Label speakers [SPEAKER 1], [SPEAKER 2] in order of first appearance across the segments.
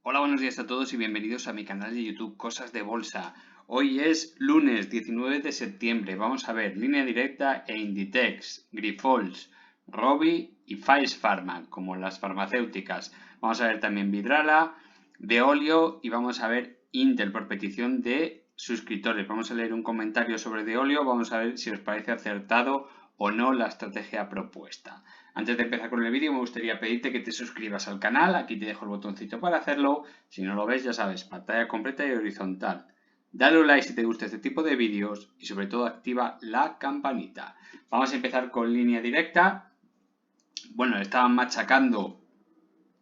[SPEAKER 1] Hola, buenos días a todos y bienvenidos a mi canal de YouTube Cosas de Bolsa. Hoy es lunes 19 de septiembre. Vamos a ver Línea Directa e Inditex, Grifols, Rovi y Faes Pharma, como las farmacéuticas. Vamos a ver también Vidrala, Deolio y vamos a ver Intel por petición de suscriptores. Vamos a leer un comentario sobre Deolio, vamos a ver si os parece acertado o no la estrategia propuesta. Antes de empezar con el vídeo me gustaría pedirte que te suscribas al canal, aquí te dejo el botoncito para hacerlo, si no lo ves ya sabes, pantalla completa y horizontal. Dale un like si te gusta este tipo de vídeos y sobre todo activa la campanita. Vamos a empezar con Línea Directa. Bueno, estaban machacando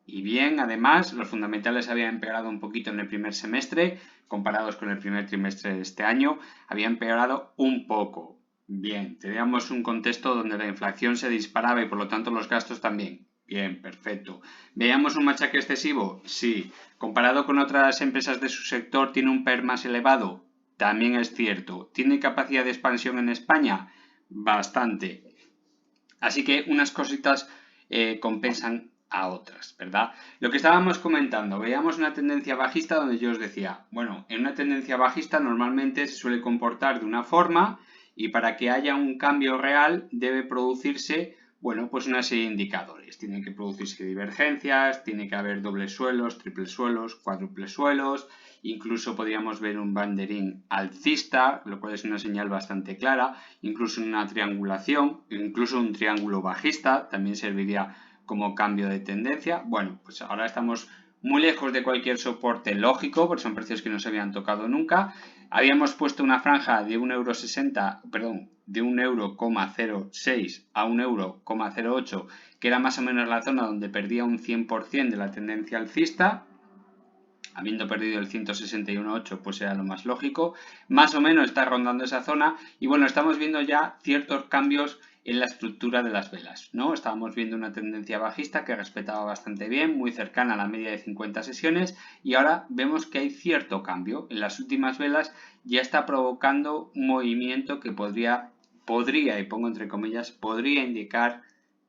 [SPEAKER 1] y bien, además, los fundamentales habían empeorado un poquito en el primer semestre, comparados con el primer trimestre de este año, habían empeorado un poco. Bien, teníamos un contexto donde la inflación se disparaba y por lo tanto los gastos también. Bien, perfecto. ¿Veíamos un machaque excesivo? Sí. ¿Comparado con otras empresas de su sector tiene un PER más elevado? También es cierto. ¿Tiene capacidad de expansión en España? Bastante. Así que unas cositas compensan a otras, ¿verdad? Lo que estábamos comentando, veíamos una tendencia bajista donde yo os decía, bueno, en una tendencia bajista normalmente se suele comportar de una forma y para que haya un cambio real debe producirse, bueno, pues una serie de indicadores. Tienen que producirse divergencias, tiene que haber dobles suelos, triples suelos, cuádruples suelos, incluso podríamos ver un banderín alcista, lo cual es una señal bastante clara, incluso una triangulación, incluso un triángulo bajista también serviría como cambio de tendencia. Bueno, pues ahora estamos muy lejos de cualquier soporte lógico, porque son precios que no se habían tocado nunca. Habíamos puesto una franja de 1,60 €, perdón, de 1,06 € a 1,08 €, que era más o menos la zona donde perdía un 100% de la tendencia alcista. Habiendo perdido el 161.8, pues era lo más lógico. Más o menos está rondando esa zona. Y bueno, estamos viendo ya ciertos cambios en la estructura de las velas, ¿no? Estábamos viendo una tendencia bajista que respetaba bastante bien, muy cercana a la media de 50 sesiones. Y ahora vemos que hay cierto cambio. En las últimas velas ya está provocando un movimiento que podría, y pongo entre comillas, podría indicar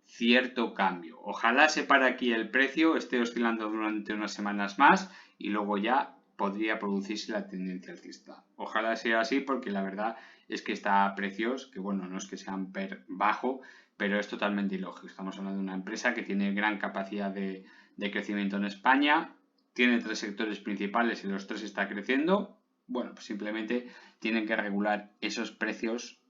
[SPEAKER 1] cierto cambio. Ojalá se pare aquí el precio, esté oscilando durante unas semanas más y luego ya podría producirse la tendencia alcista. Ojalá sea así porque la verdad es que está a precios que, bueno, no es que sean per bajo, pero es totalmente ilógico. Estamos hablando de una empresa que tiene gran capacidad de crecimiento en España, tiene 3 sectores principales y los 3 está creciendo. Bueno, pues simplemente tienen que regular esos precios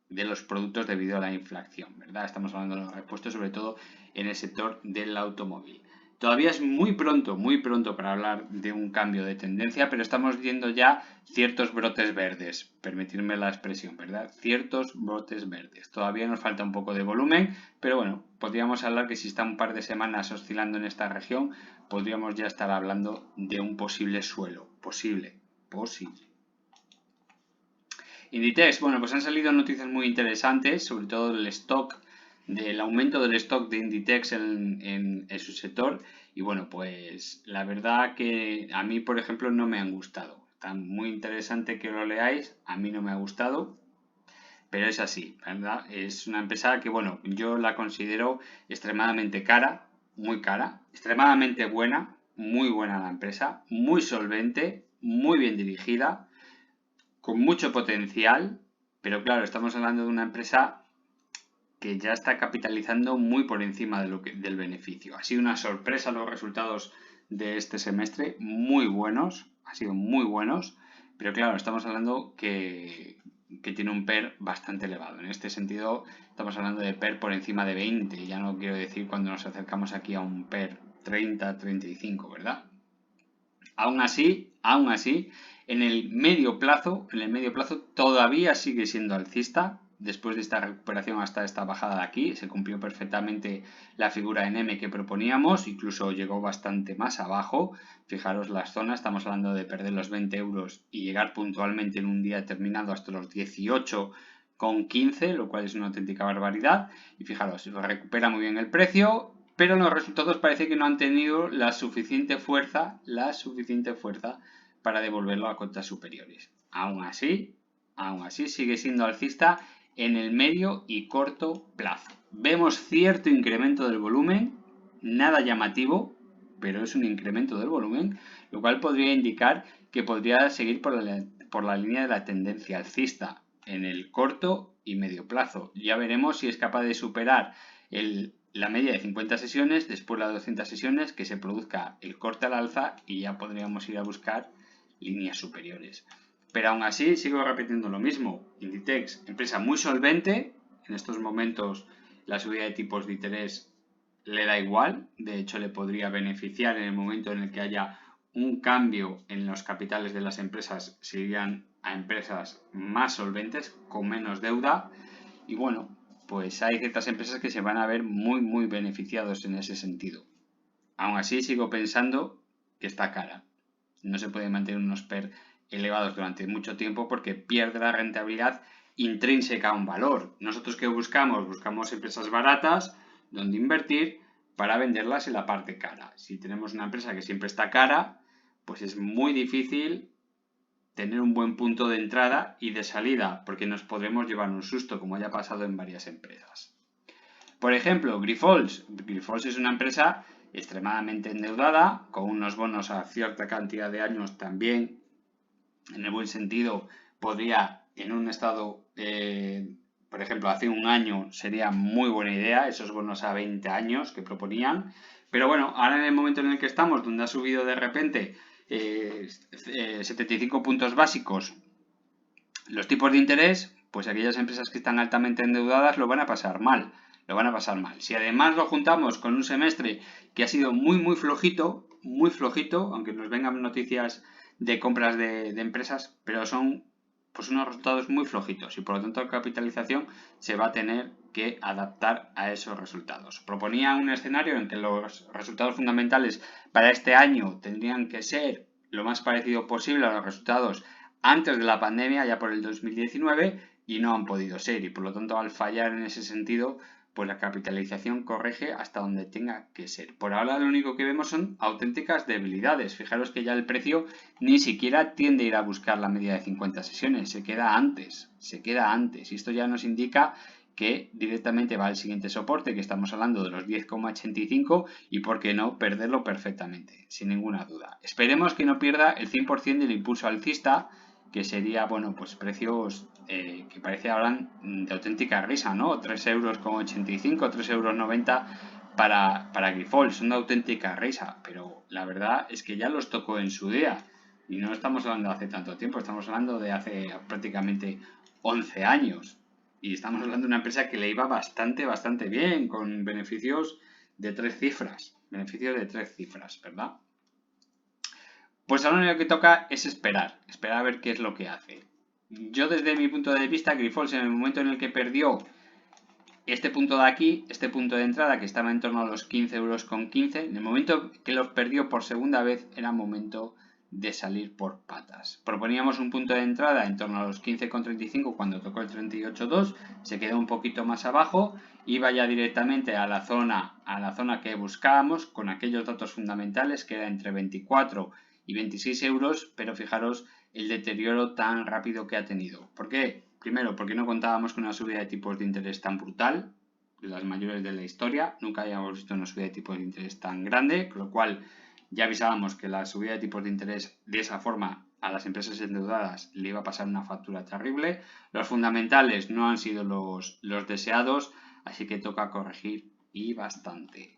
[SPEAKER 1] de los productos debido a la inflación, ¿verdad? Estamos hablando de los repuestos, sobre todo en el sector del automóvil. Todavía es muy pronto para hablar de un cambio de tendencia, pero estamos viendo ya ciertos brotes verdes, permitirme la expresión, ¿verdad? Ciertos brotes verdes. Todavía nos falta un poco de volumen, pero bueno, podríamos hablar que si está un par de semanas oscilando en esta región, podríamos ya estar hablando de un posible suelo. Posible. Inditex, bueno, pues han salido noticias muy interesantes, sobre todo del stock, del aumento del stock de Inditex en su sector. Y bueno, pues la verdad que a mí, por ejemplo, no me han gustado. Está muy interesante que lo leáis, a mí no me ha gustado, pero es así, ¿verdad? Es una empresa que, bueno, yo la considero extremadamente cara, muy cara, extremadamente buena, muy buena la empresa, muy solvente, muy bien dirigida, con mucho potencial, pero claro, estamos hablando de una empresa que ya está capitalizando muy por encima de del beneficio. Ha sido una sorpresa los resultados de este semestre, muy buenos, ha sido muy buenos, pero claro, estamos hablando que tiene un PER bastante elevado. En este sentido, estamos hablando de PER por encima de 20, ya no quiero decir cuando nos acercamos aquí a un PER 30, 35, ¿verdad? Aún así, en el medio plazo todavía sigue siendo alcista. Después de esta recuperación hasta esta bajada de aquí, se cumplió perfectamente la figura en M que proponíamos, incluso llegó bastante más abajo. Fijaros las zonas, estamos hablando de perder los 20 € y llegar puntualmente en un día determinado hasta los 18,15, lo cual es una auténtica barbaridad. Y fijaros, recupera muy bien el precio, pero los resultados parece que no han tenido la suficiente fuerza para devolverlo a cotas superiores. Aún así sigue siendo alcista en el medio y corto plazo. Vemos cierto incremento del volumen, nada llamativo, pero es un incremento del volumen, lo cual podría indicar que podría seguir por la línea de la tendencia alcista en el corto y medio plazo. Ya veremos si es capaz de superar la media de 50 sesiones, después las 200 sesiones, que se produzca el corte al alza y ya podríamos ir a buscar líneas superiores. Pero aún así sigo repitiendo lo mismo. Inditex, empresa muy solvente, en estos momentos la subida de tipos de interés le da igual, de hecho le podría beneficiar en el momento en el que haya un cambio en los capitales de las empresas, se irían a empresas más solventes, con menos deuda, y bueno, pues hay ciertas empresas que se van a ver muy beneficiados en ese sentido. Aún así sigo pensando que está cara. No se puede mantener unos PER elevados durante mucho tiempo porque pierde la rentabilidad intrínseca a un valor. ¿Nosotros qué buscamos? Buscamos empresas baratas donde invertir para venderlas en la parte cara. Si tenemos una empresa que siempre está cara, pues es muy difícil tener un buen punto de entrada y de salida, porque nos podremos llevar un susto, como ya ha pasado en varias empresas. Por ejemplo, Grifols. Grifols es una empresa extremadamente endeudada, con unos bonos a cierta cantidad de años también, en el buen sentido, podría, en un estado, por ejemplo, hace un año sería muy buena idea, esos bonos a 20 años que proponían, pero bueno, ahora en el momento en el que estamos, donde ha subido de repente 75 puntos básicos los tipos de interés, pues aquellas empresas que están altamente endeudadas lo van a pasar mal. Lo van a pasar mal. Si además lo juntamos con un semestre que ha sido muy flojito, aunque nos vengan noticias de compras de empresas, pero son pues unos resultados muy flojitos y por lo tanto la capitalización se va a tener que adaptar a esos resultados. Proponía un escenario en que los resultados fundamentales para este año tendrían que ser lo más parecido posible a los resultados antes de la pandemia, ya por el 2019, y no han podido ser. Y por lo tanto, al fallar en ese sentido, pues la capitalización corrige hasta donde tenga que ser. Por ahora lo único que vemos son auténticas debilidades. Fijaros que ya el precio ni siquiera tiende a ir a buscar la media de 50 sesiones, se queda antes. Y esto ya nos indica que directamente va al siguiente soporte, que estamos hablando de los 10,85 y por qué no perderlo perfectamente, sin ninguna duda. Esperemos que no pierda el 100% del impulso alcista, que sería, bueno, pues precios que parece hablan de auténtica risa, ¿no? 3,85 €, 3,90 € para Grifols, una auténtica risa, pero la verdad es que ya los tocó en su día. Y no estamos hablando de hace tanto tiempo, estamos hablando de hace prácticamente 11 años. Y estamos hablando de una empresa que le iba bastante bien, con beneficios de 3 cifras. ¿Verdad? Pues ahora lo único que toca es esperar a ver qué es lo que hace. Yo desde mi punto de vista, Grifols en el momento en el que perdió este punto de aquí, este punto de entrada que estaba en torno a los 15,15 €, en el momento que los perdió por segunda vez era momento de salir por patas. Proponíamos un punto de entrada en torno a los 15,35 cuando tocó el 38,2, se quedó un poquito más abajo, iba ya directamente a la zona que buscábamos con aquellos datos fundamentales que era entre 24 y 26 €, pero fijaros el deterioro tan rápido que ha tenido. ¿Por qué? Primero, porque no contábamos con una subida de tipos de interés tan brutal, de las mayores de la historia, nunca habíamos visto una subida de tipos de interés tan grande, con lo cual ya avisábamos que la subida de tipos de interés de esa forma a las empresas endeudadas le iba a pasar una factura terrible. Los fundamentales no han sido los deseados, así que toca corregir y bastante.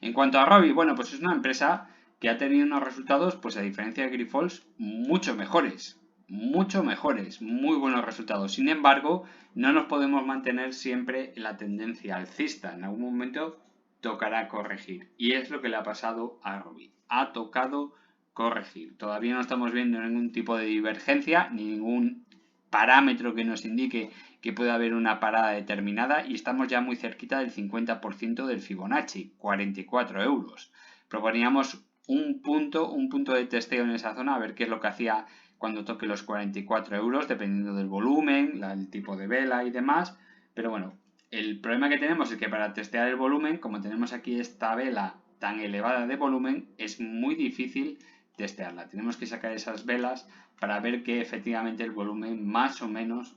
[SPEAKER 1] En cuanto a Robi, bueno, pues es una empresa que ha tenido unos resultados, pues a diferencia de Grifols, mucho mejores, muy buenos resultados. Sin embargo, no nos podemos mantener siempre en la tendencia alcista. En algún momento tocará corregir. Y es lo que le ha pasado a Robi. Ha tocado corregir. Todavía no estamos viendo ningún tipo de divergencia, ni ningún parámetro que nos indique que puede haber una parada determinada y estamos ya muy cerquita del 50% del Fibonacci, 44 €. Proponíamos un punto de testeo en esa zona, a ver qué es lo que hacía cuando toque los 44 €, dependiendo del volumen, el tipo de vela y demás. Pero bueno, el problema que tenemos es que para testear el volumen, como tenemos aquí esta vela tan elevada de volumen, es muy difícil testearla. Tenemos que sacar esas velas para ver que efectivamente el volumen más o menos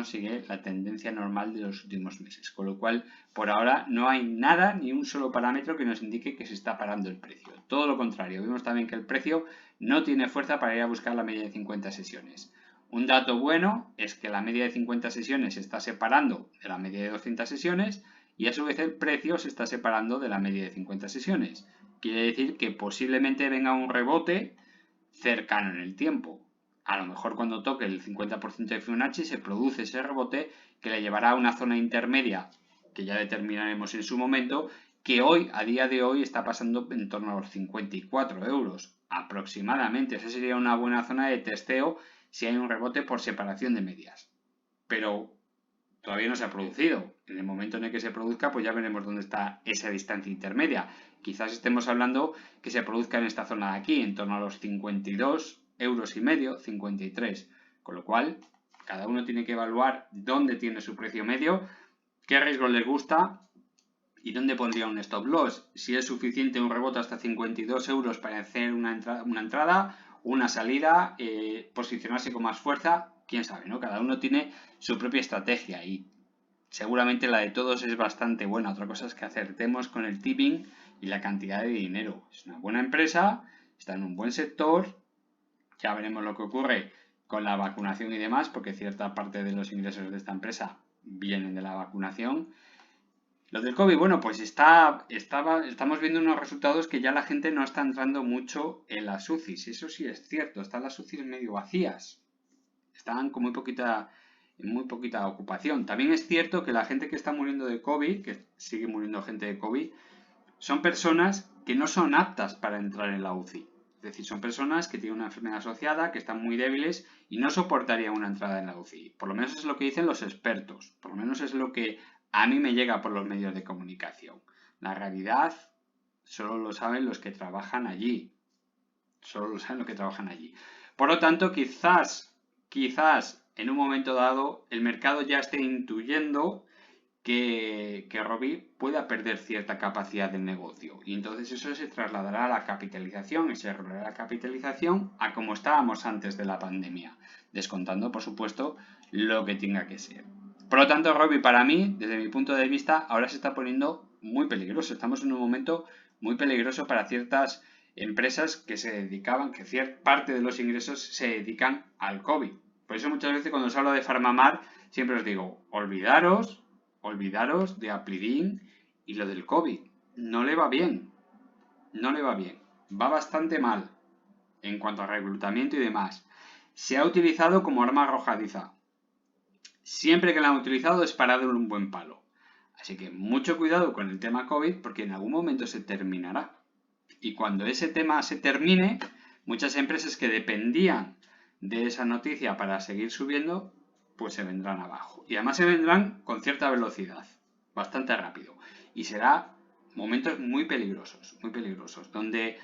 [SPEAKER 1] sigue la tendencia normal de los últimos meses. Con lo cual, por ahora no hay nada, ni un solo parámetro que nos indique que se está parando el precio. Todo lo contrario, vemos también que el precio no tiene fuerza para ir a buscar la media de 50 sesiones. Un dato bueno es que la media de 50 sesiones se está separando de la media de 200 sesiones y a su vez el precio se está separando de la media de 50 sesiones. Quiere decir que posiblemente venga un rebote cercano en el tiempo. A lo mejor cuando toque el 50% de Fibonacci se produce ese rebote que le llevará a una zona intermedia que ya determinaremos en su momento, que hoy, a día de hoy, está pasando en torno a los 54 euros aproximadamente. Esa sería una buena zona de testeo si hay un rebote por separación de medias. Pero todavía no se ha producido. En el momento en el que se produzca, pues ya veremos dónde está esa distancia intermedia. Quizás estemos hablando que se produzca en esta zona de aquí, en torno a los 52 euros y medio, 53. Con lo cual, cada uno tiene que evaluar dónde tiene su precio medio, qué riesgo les gusta y dónde pondría un stop loss. Si es suficiente un rebote hasta 52 euros para hacer una entrada, una salida, posicionarse con más fuerza, quién sabe, ¿no? Cada uno tiene su propia estrategia y seguramente la de todos es bastante buena. Otra cosa es que acertemos con el tipping y la cantidad de dinero. Es una buena empresa, está en un buen sector. Ya veremos lo que ocurre con la vacunación y demás, porque cierta parte de los ingresos de esta empresa vienen de la vacunación. Lo del COVID, bueno, pues estamos viendo unos resultados que ya la gente no está entrando mucho en las UCIs. Eso sí es cierto, están las UCIs medio vacías. Están con muy poquita ocupación. También es cierto que la gente que está muriendo de COVID, que sigue muriendo gente de COVID, son personas que no son aptas para entrar en la UCI. Es decir, son personas que tienen una enfermedad asociada, que están muy débiles y no soportarían una entrada en la UCI. Por lo menos es lo que dicen los expertos. Por lo menos es lo que a mí me llega por los medios de comunicación. La realidad solo lo saben los que trabajan allí. Solo lo saben los que trabajan allí. Por lo tanto, quizás en un momento dado el mercado ya esté intuyendo que Robi pueda perder cierta capacidad de negocio y entonces eso se trasladará a la capitalización y se rolará la capitalización a como estábamos antes de la pandemia, descontando por supuesto lo que tenga que ser. Por lo tanto, Robi para mí, desde mi punto de vista, ahora se está poniendo muy peligroso. Estamos en un momento muy peligroso para ciertas empresas que se dedicaban, que cierta parte de los ingresos se dedican al COVID. Por eso muchas veces cuando os hablo de Farmamar siempre os digo, olvidaros de Aplidin y lo del COVID. No le va bien. No le va bien. Va bastante mal en cuanto a reclutamiento y demás. Se ha utilizado como arma arrojadiza. Siempre que la han utilizado es para dar un buen palo. Así que mucho cuidado con el tema COVID porque en algún momento se terminará. Y cuando ese tema se termine, muchas empresas que dependían de esa noticia para seguir subiendo, pues se vendrán abajo. Y además se vendrán con cierta velocidad, bastante rápido. Y será momentos muy peligrosos, donde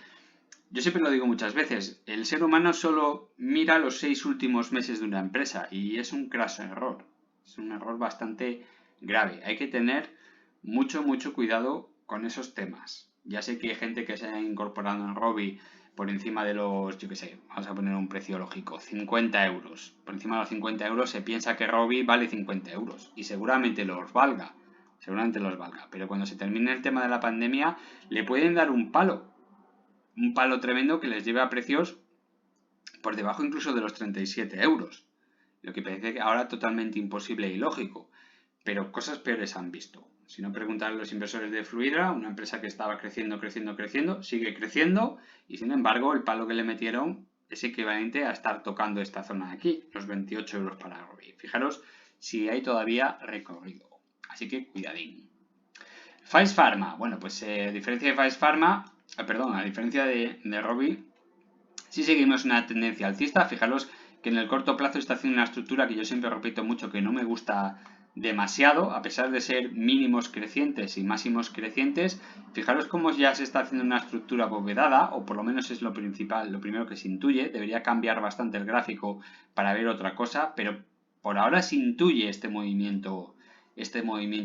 [SPEAKER 1] yo siempre lo digo muchas veces, el ser humano solo mira los 6 últimos meses de una empresa y es un craso error. Es un error bastante grave. Hay que tener mucho cuidado con esos temas. Ya sé que hay gente que se ha incorporado en Robi por encima de los, yo qué sé, vamos a poner un precio lógico, 50 euros. Por encima de los 50 euros se piensa que Robi vale 50 euros y seguramente los valga. Pero cuando se termine el tema de la pandemia le pueden dar un palo tremendo que les lleve a precios por debajo incluso de los 37 euros. Lo que parece que ahora totalmente imposible e ilógico. Pero cosas peores han visto. Si no, preguntar a los inversores de Fluidra, una empresa que estaba creciendo, sigue creciendo y sin embargo el palo que le metieron es equivalente a estar tocando esta zona de aquí, los 28 euros para Robi. Fijaros si hay todavía recorrido. Así que cuidadín. Faes Farma. Bueno, pues a diferencia de Faes Farma, a diferencia de Robi, sí seguimos una tendencia alcista. Fijaros que en el corto plazo está haciendo una estructura que yo siempre repito mucho que no me gusta demasiado, a pesar de ser mínimos crecientes y máximos crecientes. Fijaros cómo ya se está haciendo una estructura abovedada, o por lo menos es lo principal, lo primero que se intuye. Debería cambiar bastante el gráfico para ver otra cosa, pero por ahora se intuye este movimiento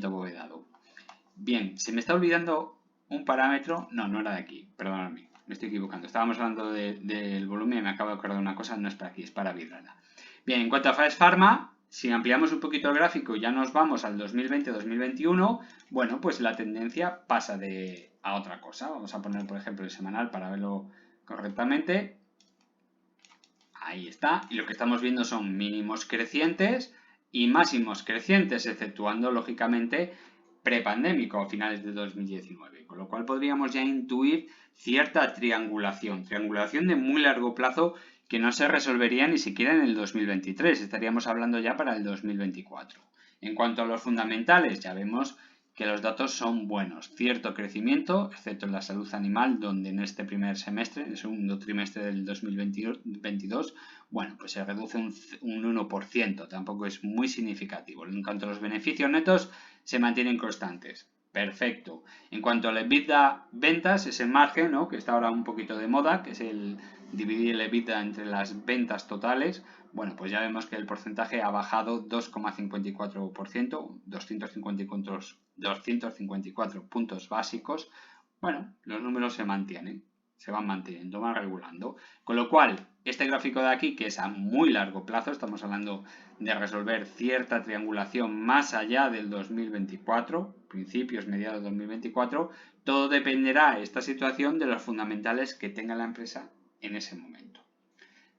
[SPEAKER 1] abovedado. Bien, se me está olvidando un parámetro, no era de aquí, perdonadme. me estoy equivocando. Estábamos hablando del volumen y me acabo de acordar de una cosa, no es para aquí, es para Vidrala. Bien, en cuanto a Faes Farma, si ampliamos un poquito el gráfico y ya nos vamos al 2020-2021, bueno, pues la tendencia pasa a otra cosa. Vamos a poner, por ejemplo, el semanal para verlo correctamente. Ahí está. Y lo que estamos viendo son mínimos crecientes y máximos crecientes, exceptuando, lógicamente, prepandémico a finales de 2019. Con lo cual podríamos ya intuir cierta triangulación de muy largo plazo que no se resolvería ni siquiera en el 2023. Estaríamos hablando ya para el 2024. En cuanto a los fundamentales, ya vemos que los datos son buenos. Cierto crecimiento, excepto en la salud animal, donde en este primer semestre, en el segundo trimestre del 2022, bueno, pues se reduce un 1%, tampoco es muy significativo. En cuanto a los beneficios netos, se mantienen constantes. Perfecto. En cuanto al EBITDA ventas, ese margen, ¿no?, que está ahora un poquito de moda, que es el dividir el EBITDA entre las ventas totales, bueno, pues ya vemos que el porcentaje ha bajado 2,54%, 254 puntos básicos. Bueno, los números se mantienen, se van manteniendo, van regulando. Con lo cual, este gráfico de aquí, que es a muy largo plazo, estamos hablando de resolver cierta triangulación más allá del 2024, principios, mediados del 2024, todo dependerá, esta situación, de los fundamentales que tenga la empresa en ese momento.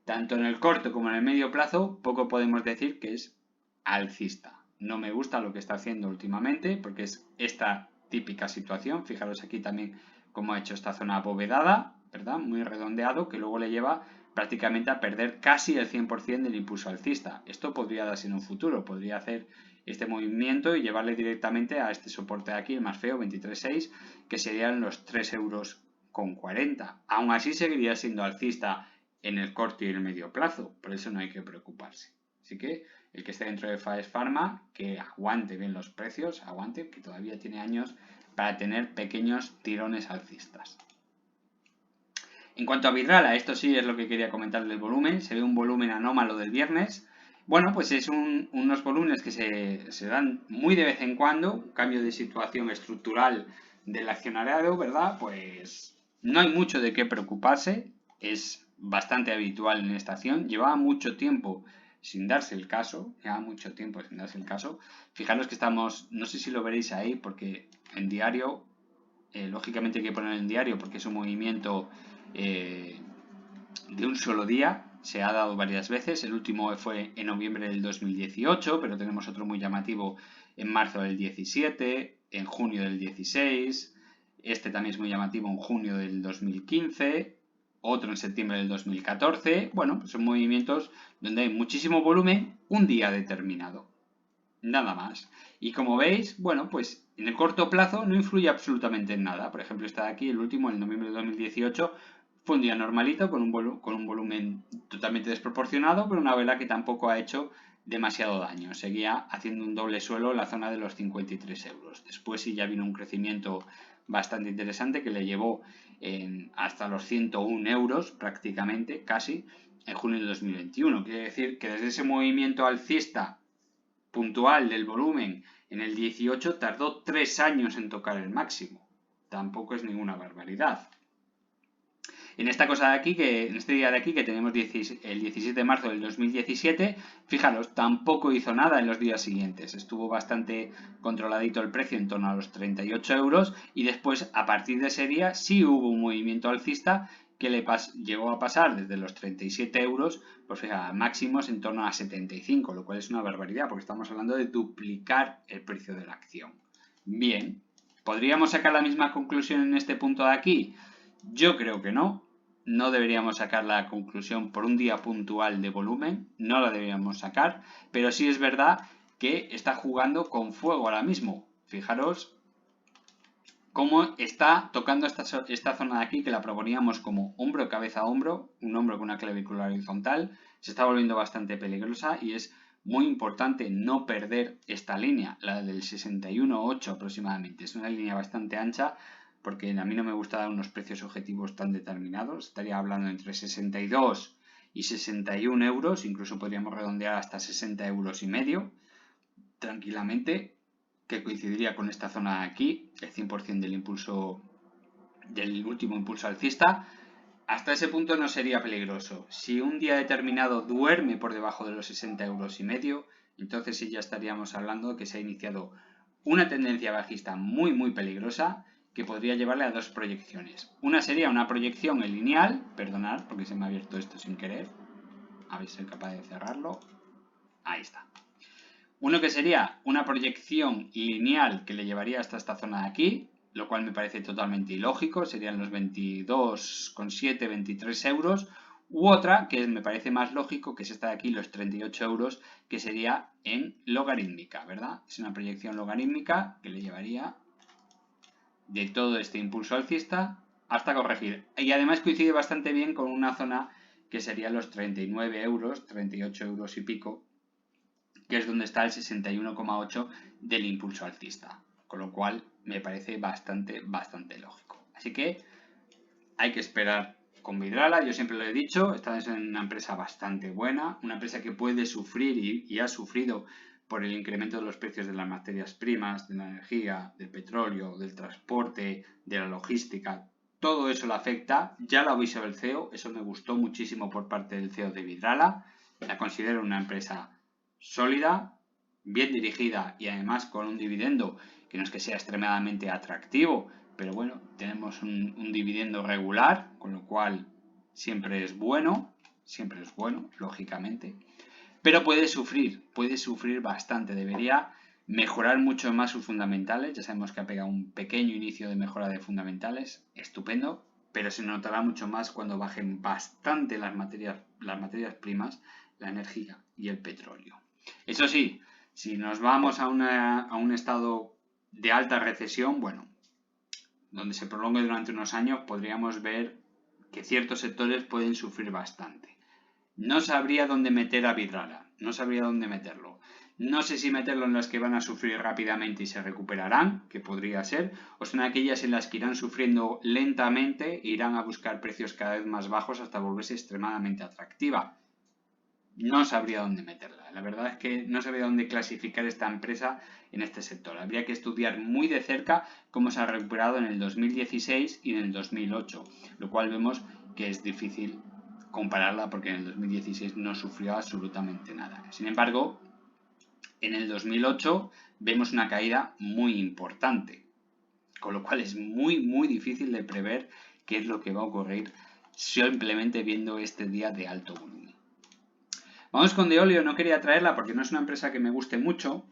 [SPEAKER 1] Tanto en el corto como en el medio plazo, poco podemos decir que es alcista. No me gusta lo que está haciendo últimamente, porque es esta típica situación. Fijaros aquí también cómo ha hecho esta zona abovedada, ¿verdad? Muy redondeado, que luego le lleva prácticamente a perder casi el 100% del impulso alcista. Esto podría darse en un futuro, podría hacer este movimiento y llevarle directamente a este soporte de aquí, el más feo, 23,6, que serían los 3,40 €. Aún así seguiría siendo alcista en el corto y el medio plazo, por eso no hay que preocuparse. Así que el que esté dentro de Faes Farma, que aguante bien los precios, aguante, que todavía tiene años para tener pequeños tirones alcistas. En cuanto a Vidrala, esto sí es lo que quería comentar del volumen, se ve un volumen anómalo del viernes. Bueno, pues es unos volúmenes que se dan muy de vez en cuando, un cambio de situación estructural del accionariado, ¿verdad? Pues no hay mucho de qué preocuparse, es bastante habitual en esta acción, llevaba mucho tiempo sin darse el caso, Fijaros que estamos, no sé si lo veréis ahí, porque en diario, lógicamente hay que poner en diario porque es un movimiento de un solo día, se ha dado varias veces, el último fue en noviembre del 2018, pero tenemos otro muy llamativo en marzo del 17, en junio del 16, este también es muy llamativo en junio del 2015, otro en septiembre del 2014, bueno, pues son movimientos donde hay muchísimo volumen un día determinado, nada más. Y como veis, bueno, pues en el corto plazo no influye absolutamente en nada. Por ejemplo, está aquí el último, en noviembre de 2018, fue un día normalito con un volumen totalmente desproporcionado, pero una vela que tampoco ha hecho demasiado daño. Seguía haciendo un doble suelo en la zona de los 53 €. Después sí ya vino un crecimiento bastante interesante que le llevó hasta los 101 € prácticamente, casi, en junio de 2021. Quiere decir que desde ese movimiento alcista puntual del volumen en el 18 tardó 3 años en tocar el máximo. Tampoco es ninguna barbaridad. En esta cosa de aquí, en este día de aquí, que tenemos el 17 de marzo del 2017, fijaros, tampoco hizo nada en los días siguientes. Estuvo bastante controladito el precio en torno a los 38 € y después, a partir de ese día, sí hubo un movimiento alcista que le llegó a pasar desde los 37 €, pues a máximos en torno a 75, lo cual es una barbaridad, porque estamos hablando de duplicar el precio de la acción. Bien, ¿podríamos sacar la misma conclusión en este punto de aquí? Yo creo que no. No deberíamos sacar la conclusión por un día puntual de volumen, no la deberíamos sacar, pero sí es verdad que está jugando con fuego ahora mismo. Fijaros cómo está tocando esta zona de aquí, que la proponíamos como hombro, cabeza, hombro, un hombro con una clavícula horizontal, se está volviendo bastante peligrosa y es muy importante no perder esta línea, la del 61,8 aproximadamente. Es una línea bastante ancha, porque a mí no me gusta dar unos precios objetivos tan determinados. Estaría hablando entre 62 y 61 €, incluso podríamos redondear hasta 60,5 € tranquilamente, que coincidiría con esta zona de aquí, el 100% del último impulso alcista. hasta ese punto no sería peligroso. Si un día determinado duerme por debajo de los 60,5 €, entonces sí ya estaríamos hablando de que se ha iniciado una tendencia bajista muy peligrosa que podría llevarle a dos proyecciones. Una sería una proyección en lineal, perdonad porque se me ha abierto esto sin querer, a ver si soy capaz de cerrarlo, ahí está. Uno que sería una proyección lineal que le llevaría hasta esta zona de aquí, lo cual me parece totalmente ilógico, serían los 22,7, 23 €, u otra que me parece más lógico, que es esta de aquí, los 38 €, que sería en logarítmica, ¿verdad? Es una proyección logarítmica que le llevaría de todo este impulso alcista hasta corregir. Y además coincide bastante bien con una zona que serían los 39 €, 38 € y pico, que es donde está el 61,8 del impulso alcista, con lo cual me parece bastante lógico. Así que hay que esperar con Vidrala, yo siempre lo he dicho, esta es una empresa bastante buena, una empresa que puede sufrir y ha sufrido por el incremento de los precios de las materias primas, de la energía, del petróleo, del transporte, de la logística. Todo eso le afecta, ya lo avisó el CEO, eso me gustó muchísimo por parte del CEO de Vidrala, la considero una empresa sólida, bien dirigida y además con un dividendo que no es que sea extremadamente atractivo, pero bueno, tenemos un dividendo regular, con lo cual siempre es bueno, lógicamente, pero puede sufrir bastante, debería mejorar mucho más sus fundamentales, ya sabemos que ha pegado un pequeño inicio de mejora de fundamentales, estupendo, pero se notará mucho más cuando bajen bastante las materias primas, la energía y el petróleo. Eso sí, si nos vamos a un estado de alta recesión, bueno, donde se prolongue durante unos años, podríamos ver que ciertos sectores pueden sufrir bastante. No sabría dónde meter a Vidrala, no sabría dónde meterlo. No sé si meterlo en las que van a sufrir rápidamente y se recuperarán, que podría ser, o son aquellas en las que irán sufriendo lentamente e irán a buscar precios cada vez más bajos hasta volverse extremadamente atractiva. No sabría dónde meterla. La verdad es que no sabría dónde clasificar esta empresa en este sector. Habría que estudiar muy de cerca cómo se ha recuperado en el 2016 y en el 2008, lo cual vemos que es difícil compararla porque en el 2016 no sufrió absolutamente nada. Sin embargo, en el 2008 vemos una caída muy importante, con lo cual es muy difícil de prever qué es lo que va a ocurrir simplemente viendo este día de alto volumen. Vamos con Deolio, no quería traerla porque no es una empresa que me guste mucho,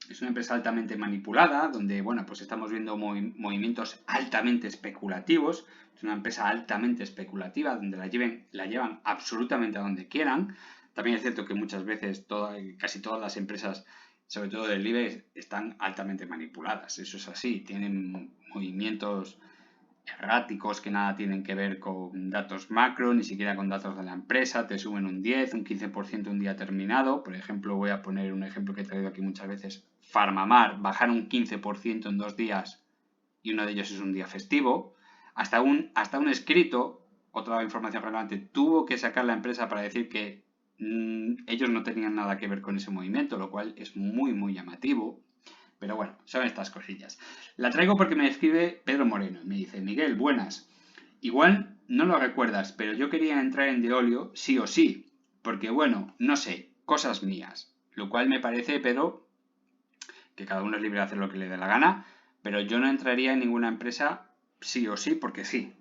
[SPEAKER 1] es una empresa altamente manipulada, donde, bueno, pues estamos viendo movimientos altamente especulativos, es una empresa altamente especulativa, donde la llevan absolutamente a donde quieran. También es cierto que muchas veces, casi todas las empresas, sobre todo del IBEX, están altamente manipuladas, eso es así, tienen movimientos erráticos que nada tienen que ver con datos macro, ni siquiera con datos de la empresa, te suben un 10, un 15% un día terminado. Por ejemplo, voy a poner un ejemplo que he traído aquí muchas veces, Farmamar, bajar un 15% en 2 días y uno de ellos es un día festivo. Hasta un escrito, otra información relevante, tuvo que sacar la empresa para decir que ellos no tenían nada que ver con ese movimiento, lo cual es muy llamativo. Pero bueno, son estas cosillas. La traigo porque me escribe Pedro Moreno y me dice: Miguel, buenas. Igual no lo recuerdas, pero yo quería entrar en Deolio sí o sí, porque bueno, no sé, cosas mías. Lo cual me parece, Pedro, que cada uno es libre de hacer lo que le dé la gana, pero yo no entraría en ninguna empresa sí o sí porque sí,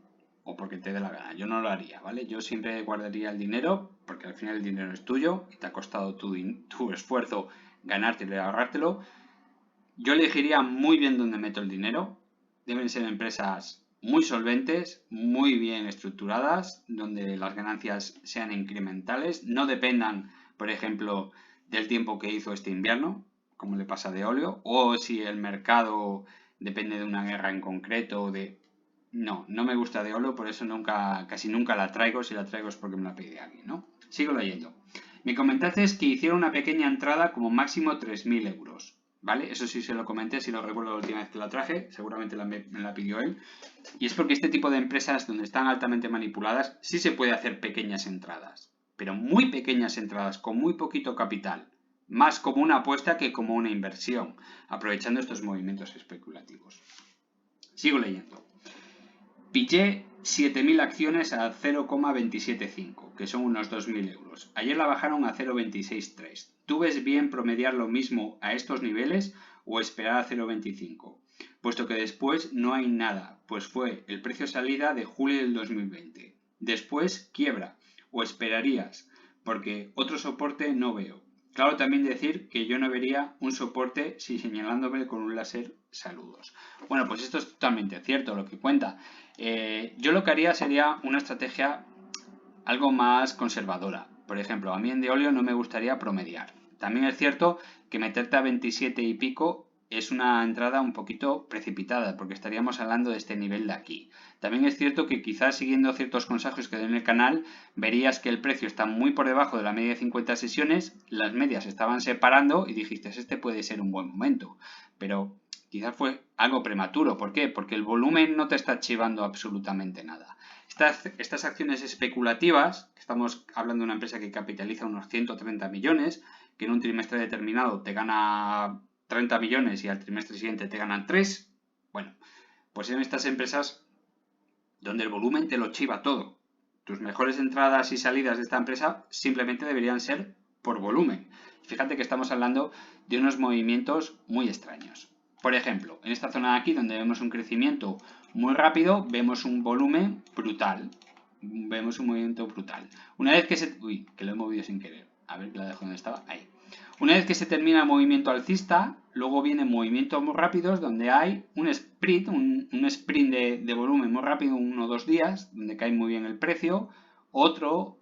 [SPEAKER 1] o porque te dé la gana. Yo no lo haría, ¿vale? Yo siempre guardaría el dinero, porque al final el dinero es tuyo y te ha costado tu esfuerzo ganártelo y ahorrártelo. Yo elegiría muy bien dónde meto el dinero. Deben ser empresas muy solventes, muy bien estructuradas, donde las ganancias sean incrementales, no dependan, por ejemplo, del tiempo que hizo este invierno, como le pasa a Deolio, o si el mercado depende de una guerra en concreto. No me gusta Deolio, por eso casi nunca la traigo. Si la traigo es porque me la pide alguien, ¿no? Sigo leyendo. Me comentaste que hicieron una pequeña entrada como máximo 3.000 euros. ¿Vale? Eso sí se lo comenté, si lo recuerdo la última vez que la traje, seguramente me la pidió él. Y es porque este tipo de empresas donde están altamente manipuladas sí se puede hacer pequeñas entradas, pero muy pequeñas entradas, con muy poquito capital, más como una apuesta que como una inversión, aprovechando estos movimientos especulativos. Sigo leyendo. Pillé 7.000 acciones a 0,275, que son unos 2.000 euros. Ayer la bajaron a 0,263. ¿Tú ves bien promediar lo mismo a estos niveles o esperar a 0,25? Puesto que después no hay nada, pues fue el precio salida de julio del 2020. Después quiebra, o esperarías, porque otro soporte no veo. Claro, también decir que yo no vería un soporte si señalándome con un láser saludos. Bueno, pues esto es totalmente cierto lo que cuenta. Yo lo que haría sería una estrategia algo más conservadora. Por ejemplo, a mí en Deolio no me gustaría promediar. También es cierto que meterte a 27 y pico es una entrada un poquito precipitada, porque estaríamos hablando de este nivel de aquí. También es cierto que quizás siguiendo ciertos consejos que doy en el canal, verías que el precio está muy por debajo de la media de 50 sesiones, las medias se estaban separando y dijiste, este puede ser un buen momento. Pero quizás fue algo prematuro. ¿Por qué? Porque el volumen no te está chivando absolutamente nada. Estas acciones especulativas, que estamos hablando de una empresa que capitaliza unos 130 millones, que en un trimestre determinado te gana 30 millones y al trimestre siguiente te ganan 3, bueno, pues en estas empresas donde el volumen te lo chiva todo. Tus mejores entradas y salidas de esta empresa simplemente deberían ser por volumen. Fíjate que estamos hablando de unos movimientos muy extraños. Por ejemplo, en esta zona de aquí, donde vemos un crecimiento muy rápido, vemos un volumen brutal. Vemos un movimiento brutal. Una vez que se... Uy, que lo he movido sin querer. A ver, que la dejo donde estaba. Ahí. Una vez que se termina el movimiento alcista, luego vienen movimientos muy rápidos donde hay un sprint, un sprint de volumen muy rápido, 1 o 2 días, donde cae muy bien el precio, otro,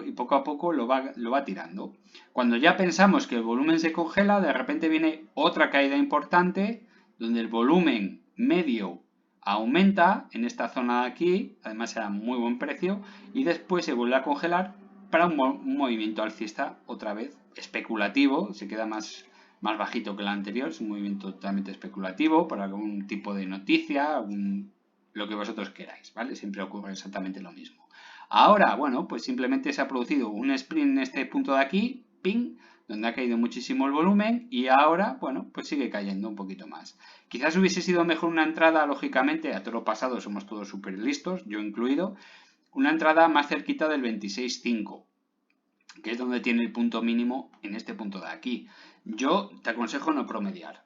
[SPEAKER 1] y poco a poco lo va tirando. Cuando ya pensamos que el volumen se congela, de repente viene otra caída importante, donde el volumen medio aumenta en esta zona de aquí, además será muy buen precio, y después se vuelve a congelar para un movimiento alcista otra vez especulativo, se queda más bajito que el anterior, es un movimiento totalmente especulativo para algún tipo de noticia, lo que vosotros queráis, ¿vale? Siempre ocurre exactamente lo mismo. Ahora, bueno, pues simplemente se ha producido un sprint en este punto de aquí, ping, donde ha caído muchísimo el volumen y ahora, bueno, pues sigue cayendo un poquito más. Quizás hubiese sido mejor una entrada, lógicamente, a todo lo pasado somos todos súper listos, yo incluido, una entrada más cerquita del 26.5, que es donde tiene el punto mínimo en este punto de aquí. Yo te aconsejo no promediar.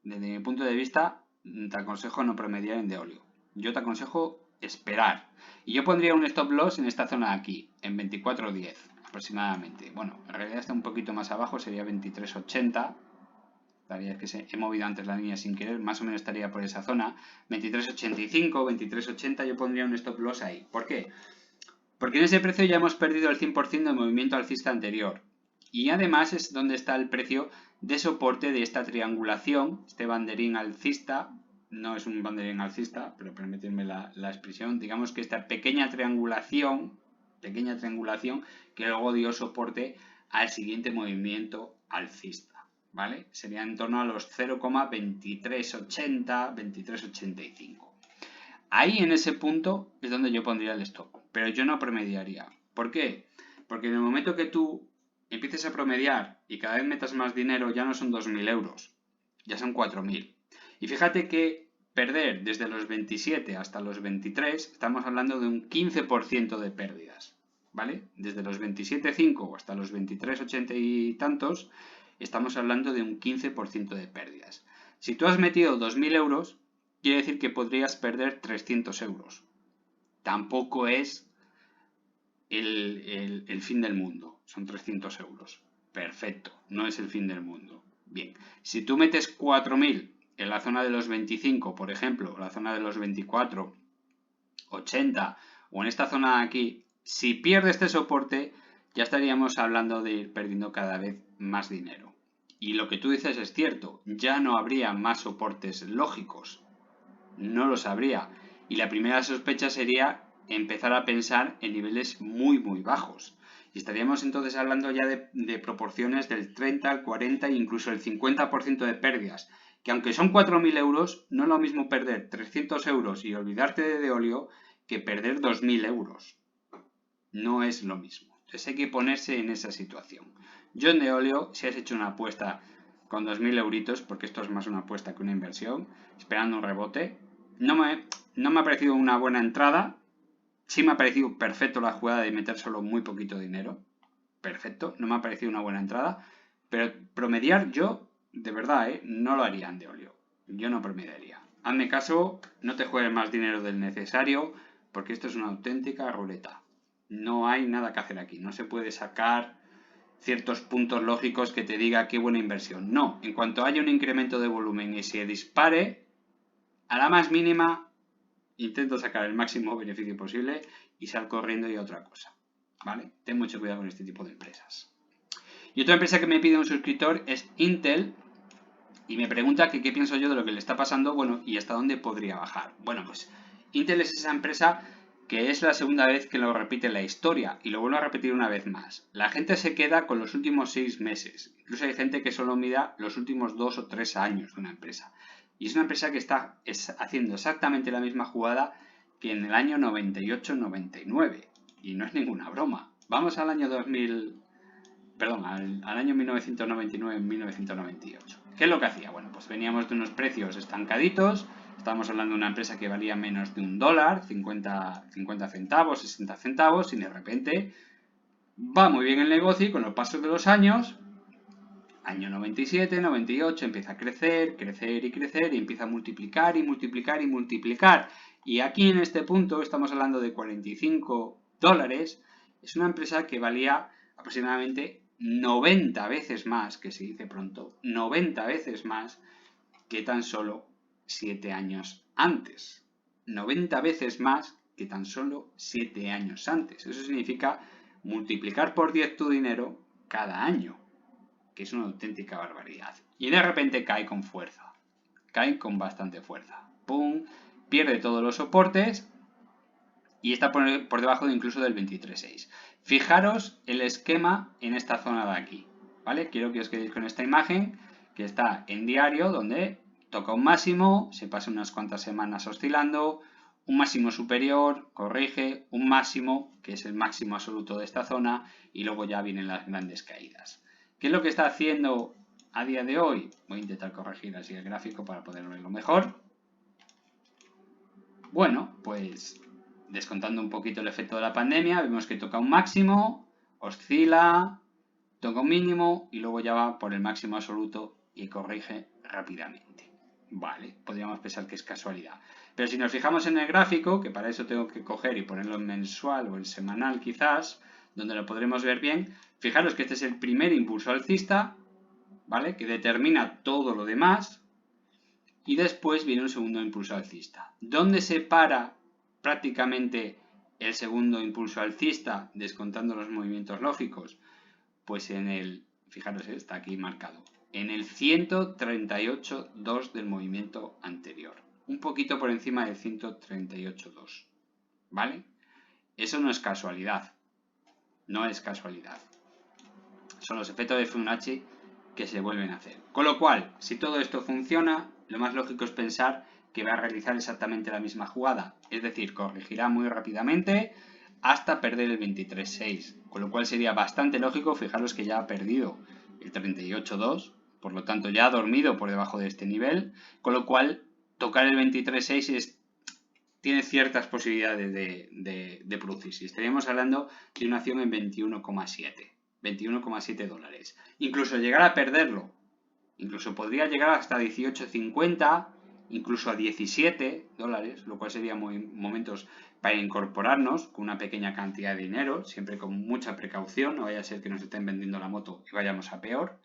[SPEAKER 1] Desde mi punto de vista, te aconsejo no promediar en Deolio. Yo te aconsejo esperar. Y yo pondría un stop loss en esta zona de aquí, en 24.10 aproximadamente. Bueno, en realidad está un poquito más abajo, sería 23.80. Es que he movido antes la línea sin querer, más o menos estaría por esa zona. 23.85, 23.80, yo pondría un stop loss ahí. ¿Por qué? Porque en ese precio ya hemos perdido el 100% del movimiento alcista anterior. Y además es donde está el precio de soporte de esta triangulación, este banderín alcista. No es un banderín alcista, pero permitidme la expresión. Digamos que esta pequeña triangulación que luego dio soporte al siguiente movimiento alcista, ¿vale? Sería en torno a los 0,2380, 2385. Ahí en ese punto es donde yo pondría el stop, pero yo no promediaría. ¿Por qué? Porque en el momento que tú empieces a promediar y cada vez metas más dinero, ya no son 2.000 euros, ya son 4.000. Y fíjate que perder desde los 27 hasta los 23, estamos hablando de un 15% de pérdidas, ¿vale? Desde los 27,5 hasta los 23,80 y tantos, estamos hablando de un 15% de pérdidas. Si tú has metido 2.000 euros, quiere decir que podrías perder 300 euros. Tampoco es el fin del mundo, son 300 euros. Perfecto, no es el fin del mundo. Bien, si tú metes 4.000 en la zona de los 25, por ejemplo, la zona de los 24, 80 o en esta zona de aquí, si pierdes este soporte, ya estaríamos hablando de ir perdiendo cada vez más dinero. Y lo que tú dices es cierto, ya no habría más soportes lógicos. No lo sabría. Y la primera sospecha sería empezar a pensar en niveles muy bajos. Y estaríamos entonces hablando ya de proporciones del 30, al 40 e incluso el 50% de pérdidas. Que aunque son 4.000 euros, no es lo mismo perder 300 euros y olvidarte de Deolio que perder 2.000 euros. No es lo mismo. Entonces hay que ponerse en esa situación. Yo en Deolio, si has hecho una apuesta con 2.000 euritos, porque esto es más una apuesta que una inversión, esperando un rebote, no me ha parecido una buena entrada. Sí me ha parecido perfecto la jugada de meter solo muy poquito dinero. Perfecto, no me ha parecido una buena entrada. Pero promediar yo, de verdad, no lo haría en Deolio. Yo no promediaría. Hazme caso, no te juegues más dinero del necesario, porque esto es una auténtica ruleta. No hay nada que hacer aquí. No se puede sacar ciertos puntos lógicos que te diga qué buena inversión. No, en cuanto haya un incremento de volumen y se dispare, a la más mínima, intento sacar el máximo beneficio posible y sal corriendo y a otra cosa. ¿Vale? Ten mucho cuidado con este tipo de empresas. Y otra empresa que me pide un suscriptor es Intel y me pregunta que qué pienso yo de lo que le está pasando, bueno, y hasta dónde podría bajar. Bueno, pues Intel es esa empresa que es la segunda vez que lo repite en la historia y lo vuelvo a repetir una vez más. La gente se queda con los últimos 6 meses. Incluso hay gente que solo mira los últimos 2 o 3 años de una empresa. Y es una empresa que está haciendo exactamente la misma jugada que en el año 98-99. Y no es ninguna broma. Vamos al año 2000, perdón, al año 1999-1998. ¿Qué es lo que hacía? Bueno, pues veníamos de unos precios estancaditos. Estamos hablando de una empresa que valía menos de $1, 50 centavos, 60 centavos, y de repente va muy bien el negocio y con los pasos de los años, año 97, 98, empieza a crecer, crecer y crecer y empieza a multiplicar y multiplicar y multiplicar. Y aquí en este punto estamos hablando de $45. Es una empresa que valía aproximadamente 90 veces más, que se dice pronto, 90 veces más que tan solo 7 años antes. 90 veces más que tan solo 7 años antes. Eso significa multiplicar por 10 tu dinero cada año, que es una auténtica barbaridad. Y de repente cae con fuerza. Cae con bastante fuerza. ¡Pum! Pierde todos los soportes y está por debajo de incluso del 23.6. Fijaros el esquema en esta zona de aquí, ¿vale? Quiero que os quedéis con esta imagen que está en diario, donde toca un máximo, se pasa unas cuantas semanas oscilando, un máximo superior, corrige, un máximo, que es el máximo absoluto de esta zona, y luego ya vienen las grandes caídas. ¿Qué es lo que está haciendo a día de hoy? Voy a intentar corregir así el gráfico para poder verlo mejor. Bueno, pues descontando un poquito el efecto de la pandemia, vemos que toca un máximo, oscila, toca un mínimo y luego ya va por el máximo absoluto y corrige rápidamente. Vale, podríamos pensar que es casualidad. Pero si nos fijamos en el gráfico, que para eso tengo que coger y ponerlo en mensual o en semanal quizás, donde lo podremos ver bien, fijaros que este es el primer impulso alcista, ¿vale? Que determina todo lo demás. Y después viene un segundo impulso alcista. ¿Dónde se para prácticamente el segundo impulso alcista, descontando los movimientos lógicos? Pues en el, fijaros, está aquí marcado, en el 138.2 del movimiento anterior. Un poquito por encima del 138.2. ¿Vale? Eso no es casualidad. No es casualidad. Son los efectos de Fibonacci que se vuelven a hacer. Con lo cual, si todo esto funciona, lo más lógico es pensar que va a realizar exactamente la misma jugada. Es decir, corregirá muy rápidamente hasta perder el 23.6. Con lo cual sería bastante lógico, fijaros que ya ha perdido el 38.2, por lo tanto ya ha dormido por debajo de este nivel, con lo cual tocar el 23.6 tiene ciertas posibilidades de producirse. Estaríamos hablando de una acción en 21,7. $21,7. Incluso llegar a perderlo. Incluso podría llegar hasta 18,50, incluso a $17, lo cual sería momentos para incorporarnos con una pequeña cantidad de dinero, siempre con mucha precaución, no vaya a ser que nos estén vendiendo la moto y vayamos a peor.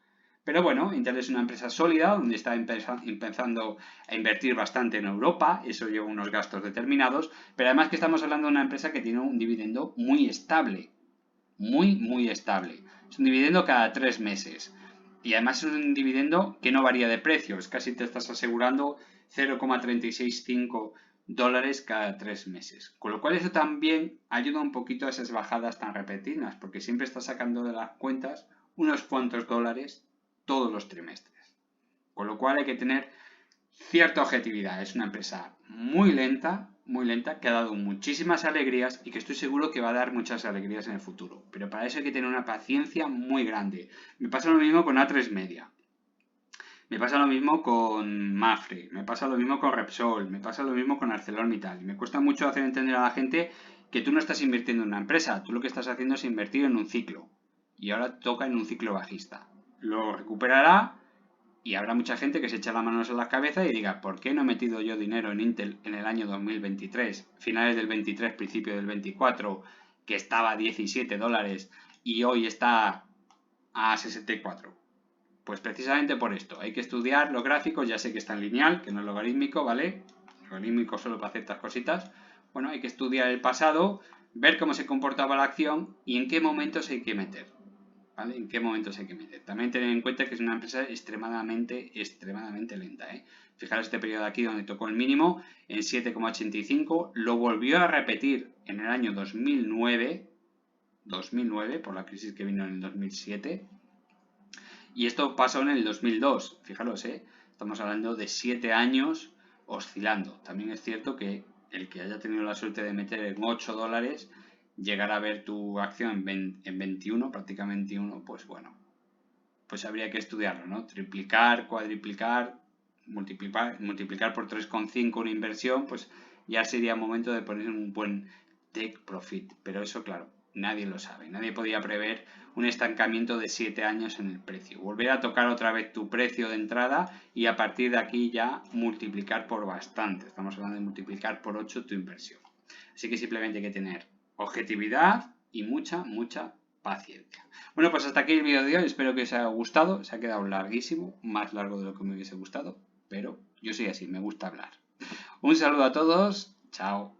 [SPEAKER 1] Pero bueno, Intel es una empresa sólida, donde está empezando a invertir bastante en Europa, eso lleva unos gastos determinados, pero además que estamos hablando de una empresa que tiene un dividendo muy estable, muy estable. Es un dividendo cada 3 meses. Y además es un dividendo que no varía de precios. Casi te estás asegurando $0,365 cada 3 meses. Con lo cual eso también ayuda un poquito a esas bajadas tan repentinas, porque siempre estás sacando de las cuentas unos cuantos dólares todos los trimestres. Con lo cual hay que tener cierta objetividad. Es una empresa muy lenta, que ha dado muchísimas alegrías y que estoy seguro que va a dar muchas alegrías en el futuro. Pero para eso hay que tener una paciencia muy grande. Me pasa lo mismo con A3 Media. Me pasa lo mismo con Mafre, me pasa lo mismo con Repsol, me pasa lo mismo con ArcelorMittal. Me cuesta mucho hacer entender a la gente que tú no estás invirtiendo en una empresa, tú lo que estás haciendo es invertir en un ciclo. Y ahora toca en un ciclo bajista. Lo recuperará y habrá mucha gente que se echa las manos a la cabeza y diga, ¿por qué no he metido yo dinero en Intel en el año 2023, finales del 23, principio del 24, que estaba a 17 dólares y hoy está a 64? Pues precisamente por esto, hay que estudiar los gráficos, ya sé que está en lineal, que no es logarítmico, ¿vale? Logarítmico solo para ciertas cositas. Bueno, hay que estudiar el pasado, ver cómo se comportaba la acción y en qué momentos hay que meter, ¿vale? En qué momentos hay que meter. También tener en cuenta que es una empresa extremadamente lenta, ¿eh? Fijaros este periodo de aquí donde tocó el mínimo en 7,85, lo volvió a repetir en el año 2009 por la crisis que vino en el 2007. Y esto pasó en el 2002, fijaros, estamos hablando de 7 años oscilando. También es cierto que el que haya tenido la suerte de meter en 8 dólares, llegar a ver tu acción en 21, prácticamente 21, pues bueno, pues habría que estudiarlo, ¿no? Triplicar, cuadriplicar, multiplicar por 3,5 una inversión, pues ya sería momento de poner un buen take profit. Pero eso, claro, nadie lo sabe. Nadie podía prever un estancamiento de 7 años en el precio. Volver a tocar otra vez tu precio de entrada y a partir de aquí ya multiplicar por bastante. Estamos hablando de multiplicar por 8 tu inversión. Así que simplemente hay que tener objetividad y mucha paciencia. Bueno, pues hasta aquí el vídeo de hoy. Espero que os haya gustado. Se ha quedado larguísimo, más largo de lo que me hubiese gustado, pero yo soy así, me gusta hablar. Un saludo a todos. Chao.